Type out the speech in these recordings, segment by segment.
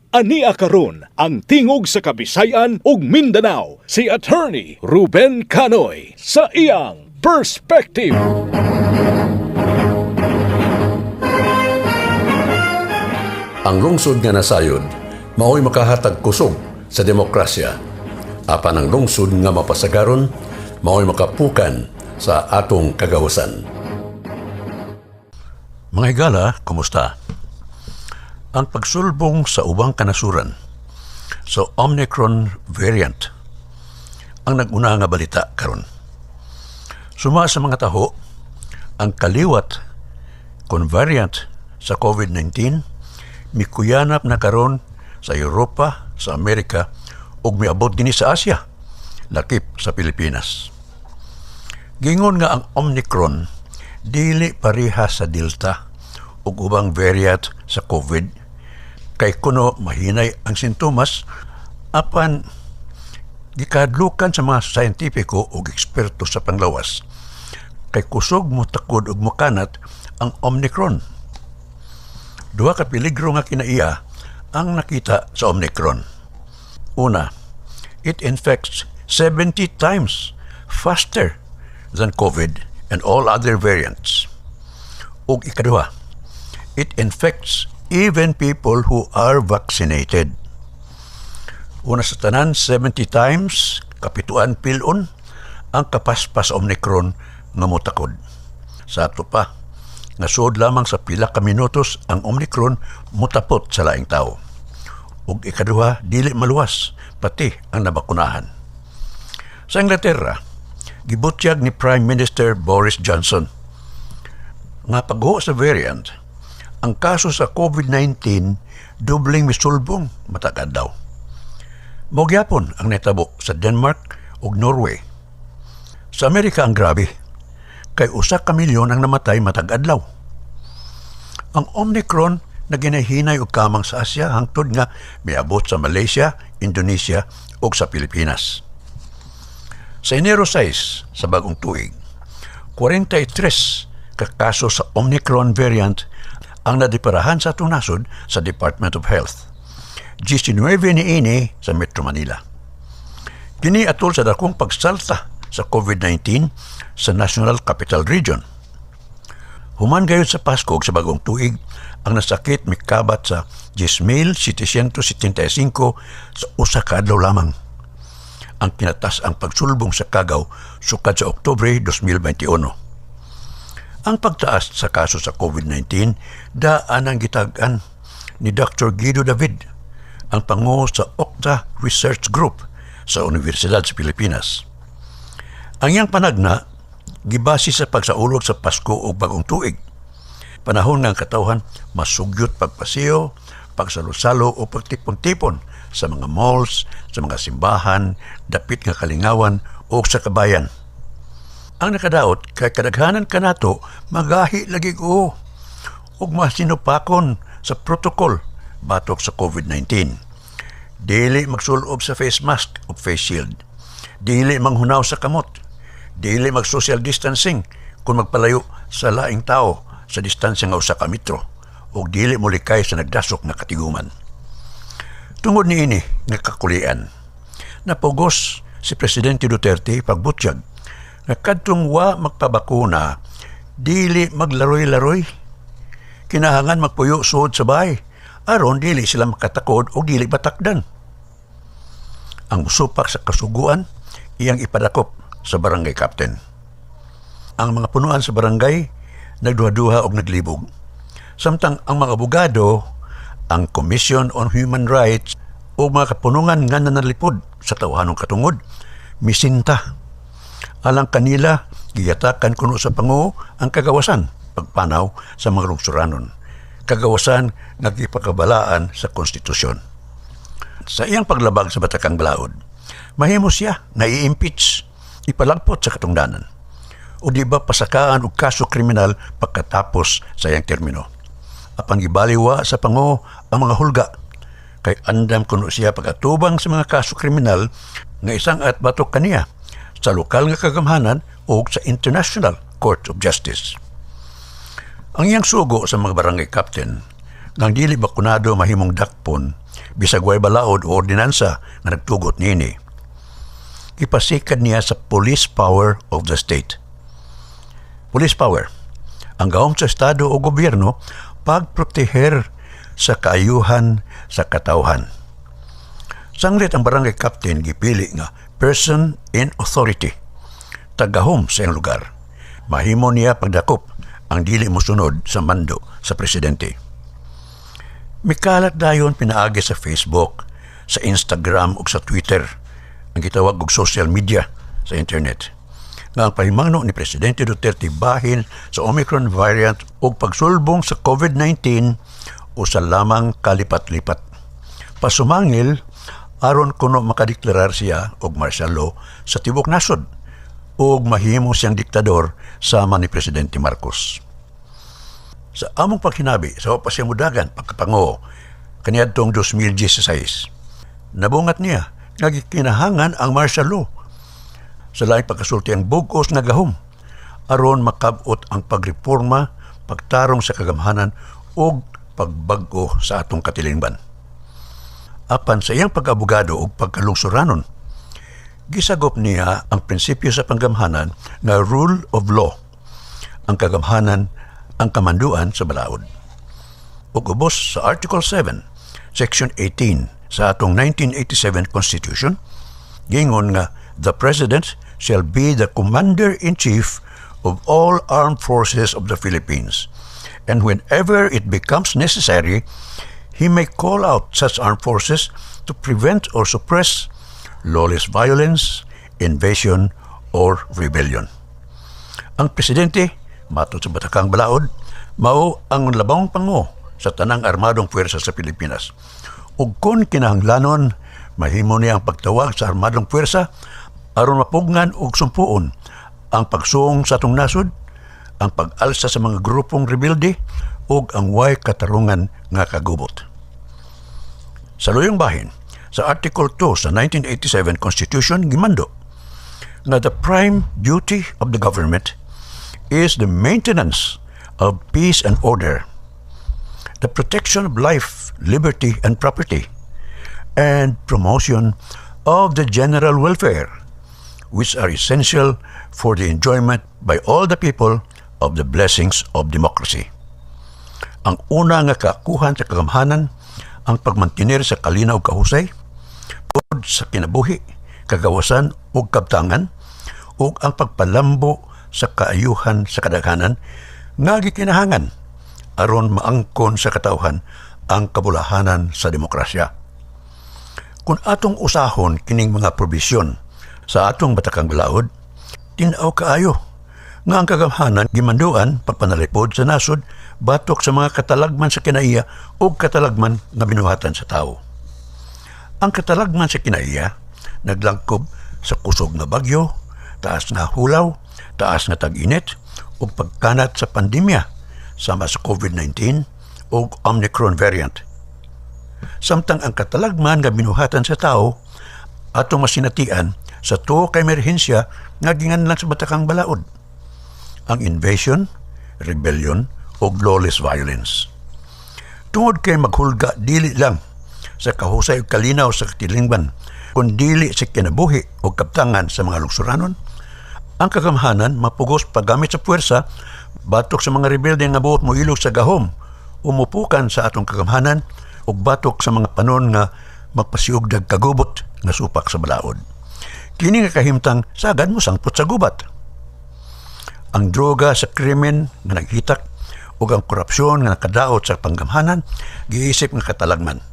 Ania karon ang tingog sa Kabisayan ug Mindanao si Attorney Ruben Canoy sa iyang Perspective. Ang lungsod nga nasayod, mao'y makahatag kusog sa demokrasya. Apan ang lungsod nga mapasagaron, mao'y makapukan sa atong kagawasan. Mga higala, kumusta? Ang pagsulbong sa ubang kanasuran sa Omicron variant ang nag-una nga balita karon. Suma sa mga taho, ang kaliwat kon variant sa COVID-19 mikuyanap na karon sa Europa, sa Amerika ug miabot dinhi sa Asia, lakip sa Pilipinas. Gingon nga ang Omicron dili pareha sa Delta ug ubang variant sa COVID kay kuno mahinay ang sintomas apan gikadlukan sa mga scientifico ug eksperto sa panglawas kay kusog mo takod ug mokanat ang Omicron. Duha ka peligro nga kinaiya ang nakita sa Omicron. Una, it infects 70 times faster than COVID and all other variants. Ug ikaduha, it infects even people who are vaccinated. Una sa tanan, 70 times, kapituan pilon, ang kapaspas Omicron nga motakod. Sa ato pa, nasud lamang sa pila ka minutos ang Omicron mutapot sa laing tao. Ug ikaduha, dili maluwas, pati ang nabakunahan. Sa Inglaterra, gibutyag ni Prime Minister Boris Johnson nga pagho sa variant, ang kaso sa COVID-19 dobling misulbong matag adlaw. Mogyapon ang netabo sa Denmark ug Norway. Sa Amerika ang grabe, kay 1 ka milyon ang namatay matag adlaw. Ang Omicron na ginahinay og kamang sa Asia hangtod nga miabot sa Malaysia, Indonesia ug sa Pilipinas. Sa Enero 6 sa bagong tuig, 43 ka kaso sa Omicron variant ang nadiparahan sa atong nasod sa Department of Health. 19 niini sa Metro Manila. Kini atol sa dakong pagsalta sa COVID-19 sa National Capital Region. Human gayud sa Pasko sa bagong tuig, ang nasakit mikabat sa 10,775 sa usa ka adlaw lamang. Ang kinatas ang pagsulbong sa Cagaw sukad sa Oktubre 2021. Ang pagtaas sa kaso sa COVID-19 daan ang gitagan ni Dr. Guido David, ang pangulo sa Octa Research Group sa Universidad sa Pilipinas. Ang iyang panagna gibase sa pagsaulog sa Pasko o bagong tuig. Panahon nga ang katawhan masugyot pagpasiyo, pagsalusalo o pagtipon-tipon sa mga malls, sa mga simbahan, dapit nga kalingawan o sa kabayan. Ang nakadaot kay kadaghanan kanato magahi lagi ko ug masinupakon sa protocol batok sa COVID-19. Dili magsulob sa face mask o face shield. Dili manghunaw sa kamot. Dili mag-social distancing kung magpalayo sa laing tao sa distansya nga usa ka metro ug dili molikay sa nagdasok nga katiguman. Tungod niini nga kakulian, napugos si Presidente Duterte pagbutyag na kadtong wa magpabakuna, dili maglaroy-laroy. Kinahangan magpuyo suod sa bahay, aron dili sila makatakod o dili batakdan. Ang musupak sa kasuguan, iyang ipadakop sa barangay captain. Ang mga punuan sa barangay, nagduha-duha o naglibog. Samtang ang mga abogado, ang Commission on Human Rights o mga kapunungan nga nanalipod sa tawhanong katungod, misinta. Alang kanila, giyatakan kuno sa Pangulo ang kagawasan pagpanaw sa mga lungsuranon. Kagawasan nagipakabalaan sa konstitusyon. Sa iyang paglabag sa Batakang Balaod, mahimo siya na i-impeach, ipalagpot sa katungdanan. O di ba pasakaan og kaso kriminal pagkatapos sa iyang termino. Apan gibaliwa sa Pangulo ang mga hulga kay andam kuno siya pagkatubang sa mga kaso kriminal nga isang at batok kaniya sa lokal nga kagamhanan o sa International Court of Justice. Ang iyang sugo sa mga barangay captain, nang dili bakunado mahimong dakpon, Bisag way balaod o ordinansa nga nagtugot niini. Ipasikad niya sa police power of the state. Police power, ang gahom sa estado o gobyerno pagproteher sa kaayuhan sa katawhan. Sanglit ang barangay captain gipili nga person in authority, tagahom sa iyang lugar. Mahimo niya pagdakop ang dili mosunod sa mando sa presidente. Mikalat dayon pinaagi sa Facebook, sa Instagram ug sa Twitter, ang gitawag og social media sa internet, nga ang pahimangno ni Presidente Duterte bahin sa Omicron variant ug pagsulbong sa COVID-19 o sa lamang kalipat-lipat. Pasumangil aron kuno makadeklarar siya og martial law sa tibok nasod ug mahimo siyang diktador sama ni Presidente Marcos. Sa among paghinabi sa wapas siyang mudagan pagkapango kaniadtong 2016, nabungat niya nga gikinahangan ang martial law sa laing pagkasulti ang bugos nga gahom aron makabot ang pagreporma, pagtarong sa kagamhanan ug pagbag-o sa atong katilingban. Apan sa iyang pag-abogado ug pagkalungsuranon, gisagop niya ang prinsipyo sa panggamhanan nga rule of law, ang kagamhanan, ang kamanduan sa balaod. Ug ubos sa Article 7, Section 18 sa atong 1987 Constitution, gingon nga the President shall be the Commander-in-Chief of all armed forces of the Philippines, and whenever it becomes necessary, he may call out such armed forces to prevent or suppress lawless violence, invasion, or rebellion. Ang Presidente, matod sa Batakang Balaod, mao ang labang pango sa tanang armadong puwersa sa Pilipinas. Ug kung kinahanglanon, mahimo niya ang pagtawag sa armadong puwersa aron mapugnan ug sumpuon ang pagsuong sa atong nasod, ang pag-alsa sa mga grupong rebelde ug ang way katarungan nga kagubot. Sa luyong bahin, sa Article 2 sa 1987 Constitution gimando nga the prime duty of the government is the maintenance of peace and order, the protection of life, liberty, and property, and promotion of the general welfare, which are essential for the enjoyment by all the people of the blessings of democracy. Ang una nga kaakuhan sa kagamhanan, ang pagmantinir sa kalinaw kahusay, pod sa kinabuhi, kagawasan ug kabtangan, ug ang pagpalambo sa kaayuhan sa kadaghanan nga gikinahangan aron maangkon sa katawhan ang kabulahanan sa demokrasya. Kung atong usahon kining mga probisyon sa atong Batakang Balaod, tinaw kaayo nga ang kagamhanan gimanduan pagpanalipod sa nasod batok sa mga katalagman sa kinaiya o katalagman nga binuhatan sa tao. Ang katalagman sa kinaiya naglangkob sa kusog nga bagyo, taas nga hulaw, taas nga tag-init o pagkanat sa pandemya sama sa COVID-19 o Omicron variant. Samtang ang katalagman nga binuhatan sa tao atong masinatian sa tuo ka emerhensya nga ginganlan sa Batakang Balaod, ang invasion, rebellion o lawless violence. Tungod kay maghulga dili lang sa kahusay ug kalinaw sa katilingban, kun dili sa kinabuhi o kaptangan sa mga lugsuranon, ang kagamhanan mapugos paggamit sa puwersa batok sa mga rebelde nga buot mo ilog sa gahom, umupukan sa atong kagamhanan ug batok sa mga panon nga magpasiugdag kagubot nga supak sa balaod. Kini nga kahimtang sagad mo sangpot sa gubat. Ang droga sa krimen nga naghitak ug ang korupsyon nga nakadaot sa panggamhanan giisip nga katalagman.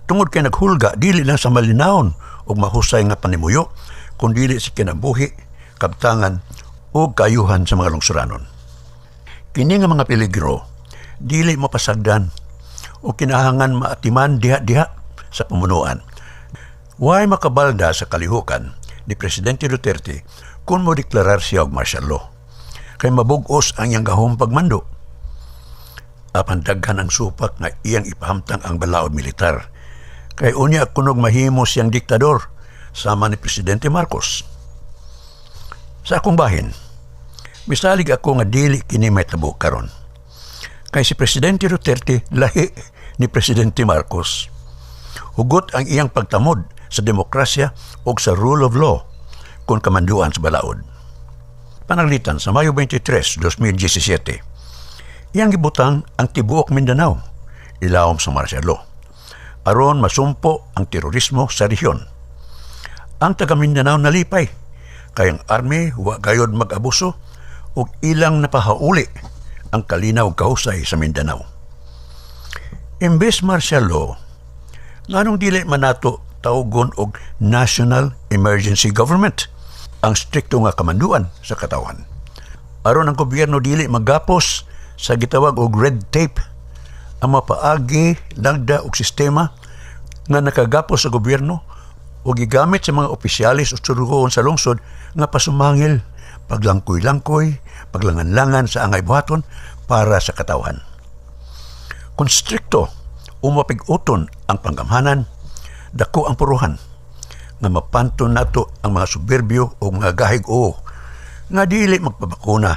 Tungod kay naghulga dili lang sa malinawon ug mahusay nga panimuyo, kundi dili sa kinabuhi, kabtangan ug kaayuhan sa mga lungsuranon. Kini nga mga peligro dili mapasagdan o kinahangan maatiman diha-diha sa pamunuan. Way makabalda sa kalihukan ni Presidente Duterte kung mo deklarar siya og martial law, kay mabugos ang iyang gahom pagmando. Apan daghan ang supak nga iyang ipahamtang ang balaod militar, kay unya kunog mahimo siyang diktador sama ni Presidente Marcos. Sa akong bahin, misalig ako nga dili kini may tabo karon, kay si Presidente Duterte lahi ni Presidente Marcos. Hugot ang iyang pagtamod sa demokrasya o sa rule of law kung kamanduan sa balaod. Panaglitan sa Mayo 23, 2017, iyang gibutang ang tibuok Mindanao, ilawom sa martial law, aron masumpo ang terorismo sa rehiyon. Ang taga Mindanao nalipay, kayang army wa gayod mag-abuso ug ilang napahauli ang kalinaw kahusay sa Mindanao. Imbes martial law, nganong dili man nato tawgon og national emergency government ang strikto nga kamanduan sa katawan. Aron ang gobyerno dili magapos sa gitawag og red tape, ang mapaagi lagda og sistema nga nakagapos sa gobyerno o gigamit sa mga opisyalis o surugoon sa lungsod nga pasumangil, paglangkoy-langkoy, paglangan-langan sa angay buhaton para sa katawan. Kung strikto o mapig-uton ang panggamhanan, dako ang puruhan nga mapanton nato ang mga suberbyo o mga gahig-o nga dili magpabakuna,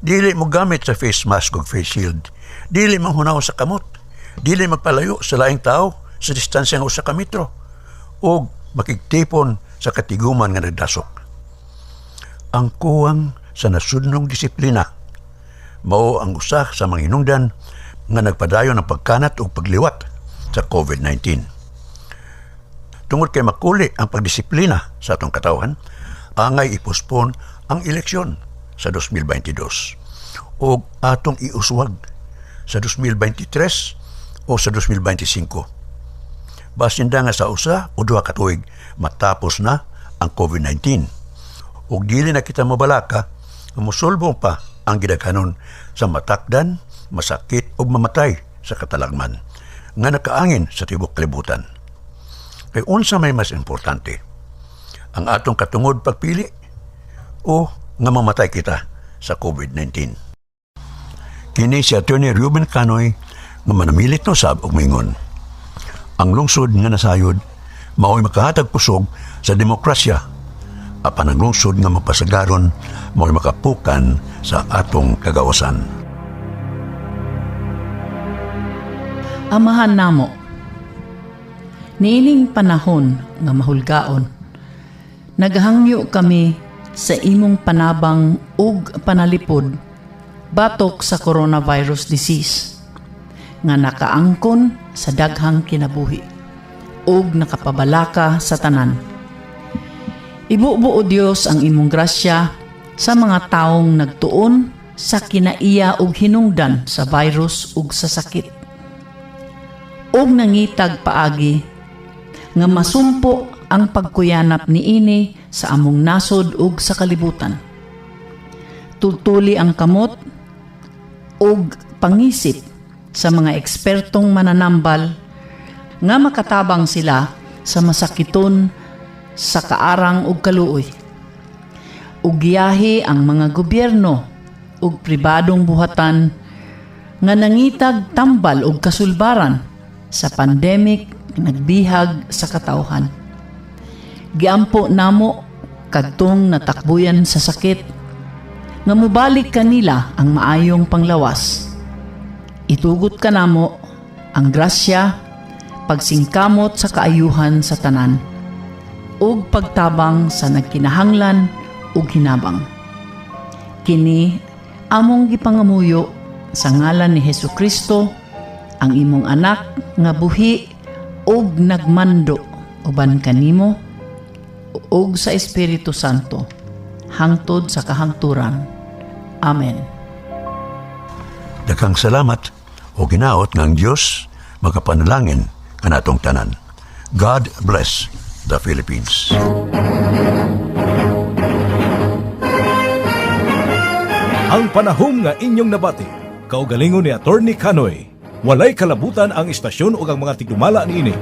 dili mo gamit sa face mask o face shield, dili manghunaw sa kamot, dili magpalayo sa laing tao sa distansya nga usa ka metro o makigtipon sa katiguman nga nagdasok. Ang kuwang sa nasudnong disiplina mao ang usa sa mga hinungdan nga nagpadayon ng pagkanat o pagliwat sa COVID-19. Tungod kay makuli ang pagdisiplina sa atong katawan, angay ipospon ang eleksyon sa 2022 o atong iuswag sa 2023 o sa 2025. Basin nga sa usa o duha ka tuig matapos na ang COVID-19. Ug dili na kita mabalaka nga mosulbong pa ang gidaghanon sa matakdan, masakit ug mamatay sa katalagman nga nakaangin sa tibok kalibutan. Kay unsa may mas importante, ang atong katungod pagpili o nga mamatay kita sa COVID-19. Kini si Attorney Ruben Canoy nga manamilit no sab og mingon. Ang lungsod nga nasayod mao'y makahatag pusog sa demokrasya, apan ang lungsod nga mapasagaron mao'y makapukan sa atong kagawasan. Amahan namo, niining panahon nga mahulgaon, naghangyo kami sa imong panabang ug panalipod batok sa coronavirus disease nga nakaangkon sa daghang kinabuhi ug nakapabalaka sa tanan. Ibubuo Dios ang imong grasya sa mga taong nagtuon sa kinaiya ug hinungdan sa virus ug sa sakit. Og nangitag paagi nga masumpo ang pagkuyanap niini sa among nasod ug sa kalibutan. Tutuli ang kamot ug pangisip sa mga ekspertong mananambal nga makatabang sila sa masakiton sa kaarang ug kaluoy. Ug giyahi ang mga gobyerno ug pribadong buhatan nga nangitag tambal ug kasulbaran sa pandemic nagbihag sa katawhan. Giampo namo kadtong natakbuyan sa sakit nga mubalik kanila ang maayong panglawas. Itugot ka namo ang grasya, pagsingkamot sa kaayuhan sa tanan ug pagtabang sa nagkinahanglan ug hinabang. Kini among gipangamuyo sa ngalan ni Hesukristo, ang imong anak nga buhi ug nagmando uban kanimo ug sa Espiritu Santo hangtod sa kahangturan. Amen. Daghang salamat o ginaot ng Diyos magapanalangin kanatong tanan. God bless the Philippines. Ang panahom nga inyong nabati, kaugalingon ni Attorney Canoy. Walay kalabutan ang istasyon o ang mga tigdumala niini.